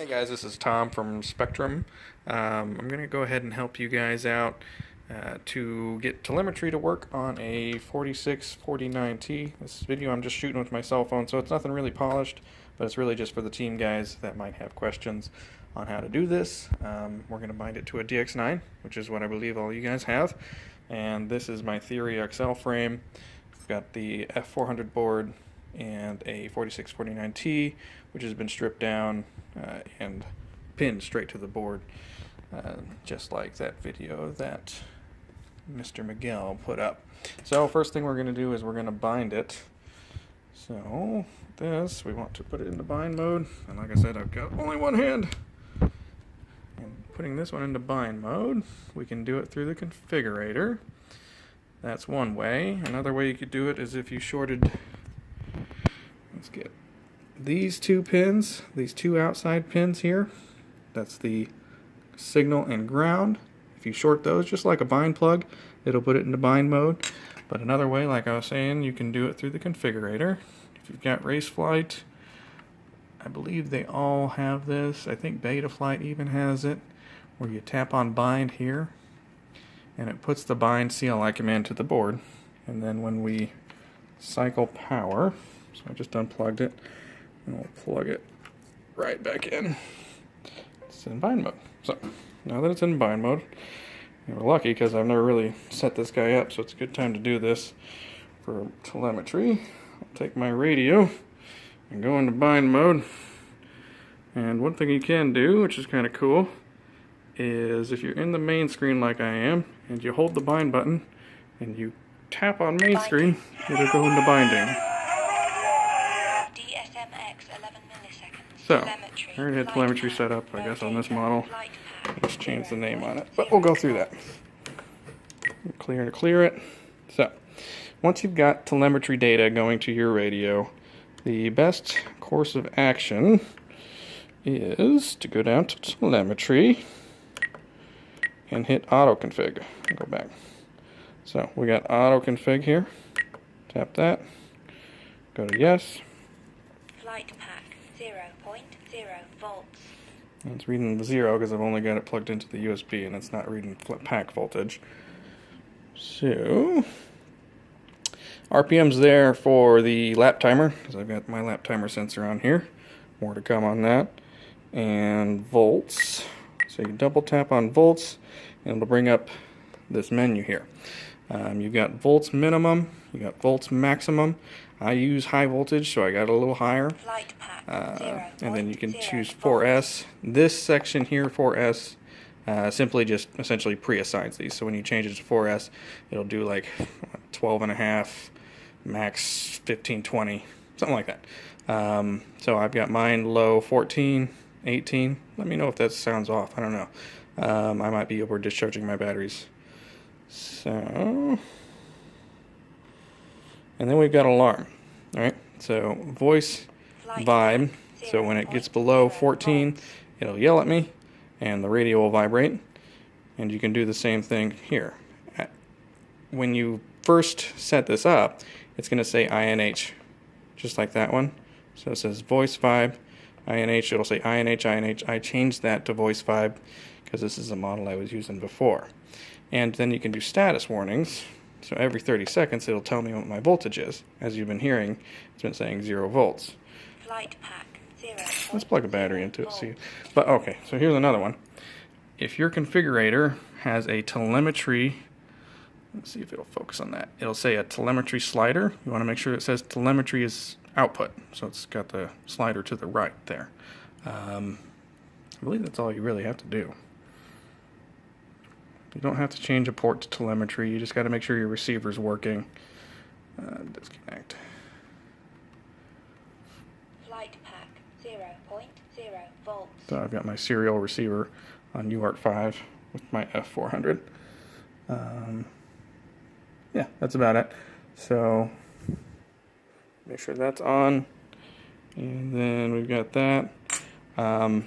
Hey guys, this is Tom from Spectrum. I'm going to go ahead and help you guys out to get telemetry to work on a 4649T. This video I'm just shooting with my cell phone, so it's nothing really polished, but it's really just for the team guys that might have questions on how to do this. We're going to bind it to a DX9, which is what I believe all you guys have. And this is my Theory XL frame. I've got the F400 board and a 4649T, which has been stripped down and pinned straight to the board, just like that video that Mr. Miguel put up. So first thing we're going to do is we're going to bind it. So this, we want to put it into bind mode, and like I said, I've got only one hand. And putting this one into bind mode, we can do it through the configurator. That's one way. Another way you could do it is if you shorted, let's get these two pins, these two outside pins here. That's the signal and ground. If you short those just like a bind plug, it'll put it into bind mode. But another way, like I was saying, you can do it through the configurator. If you've got Raceflight, I believe they all have this. I think Betaflight even has it, where you tap on bind here and it puts the bind CLI command to the board. And then when we cycle power, so I just unplugged it, and we'll plug it right back in. It's in bind mode. So now that it's in bind mode, we're lucky because I've never really set this guy up, so it's a good time to do this for telemetry. I'll take my radio and go into bind mode. And one thing you can do, which is kind of cool, is if you're in the main screen like I am, and you hold the bind button, and you tap on main screen, it'll go into binding. So, I already had telemetry set up, I guess, on this model. Let's change the name on it, but we'll go through that. Clear to clear it. So, once you've got telemetry data going to your radio, the best course of action is to go down to telemetry and hit auto config. Go back. So, we got auto config here. Tap that. Go to yes. Flight pack 0.0 volts. And it's reading the 0 because I've only got it plugged into the USB and it's not reading pack voltage. So, RPM's there for the lap timer because I've got my lap timer sensor on here. More to come on that. And volts. So you double tap on volts and it'll bring up this menu here. You've got volts minimum, you've got volts maximum. I use high voltage, so I got a little higher. And then you can choose 4S. This section here, 4S, simply just essentially pre-assigns these. So when you change it to 4S, it'll do like 12.5, max 15, 20, something like that. So I've got mine low 14, 18. Let me know if that sounds off. I don't know. I might be over discharging my batteries. So, and then we've got alarm. Alright, so voice vibe. So when it gets below 14, it'll yell at me and the radio will vibrate. And you can do the same thing here. When you first set this up, it's going to say INH, just like that one. So it says voice vibe, INH. It'll say INH, INH. I changed that to voice vibe because this is the model I was using before. And then you can do status warnings. So every 30 seconds it'll tell me what my voltage is. As you've been hearing, it's been saying 0 volts. Flight pack 0. Let's plug a battery into it. See. But okay, so here's another one. If your configurator has a telemetry, let's see if it'll focus on that. It'll say a telemetry slider. You want to make sure it says telemetry is output. So it's got the slider to the right there. I believe that's all you really have to do. You don't have to change a port to telemetry. You just got to make sure your receiver's working. Disconnect. Flight pack 0.0 volts. So I've got my serial receiver on UART 5 with my F400. Yeah, that's about it. So make sure that's on. And then we've got that. So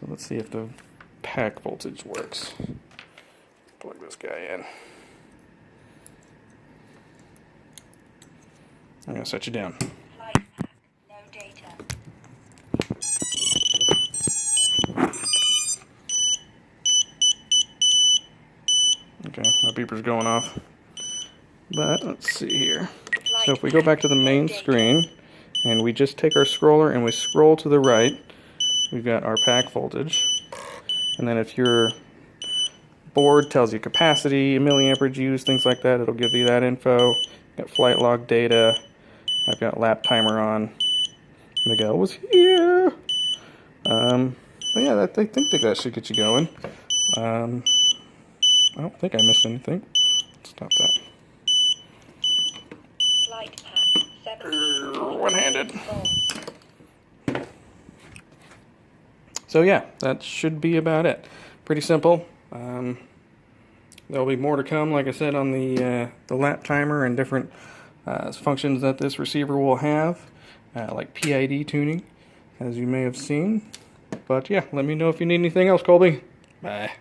let's see if the pack voltage works. Plug this guy in. I'm going to set you down. Flight pack, no data. My beeper's going off. But let's see here. Flight So if we go back to the main data. screen and we just take our scroller and we scroll to the right, we've got our pack voltage. And then if your board tells you capacity, milliamperage used, things like that, it'll give you that info. Got flight log data. I've got lap timer on. Miguel was here. But yeah, I think that should get you going. I don't think I missed anything. Stop that. Flight pack 7. One-handed. Volts. So yeah, that should be about it. Pretty simple. There'll be more to come, like I said, on the lap timer and different functions that this receiver will have, like PID tuning, as you may have seen. But yeah, let me know if you need anything else, Colby. Bye.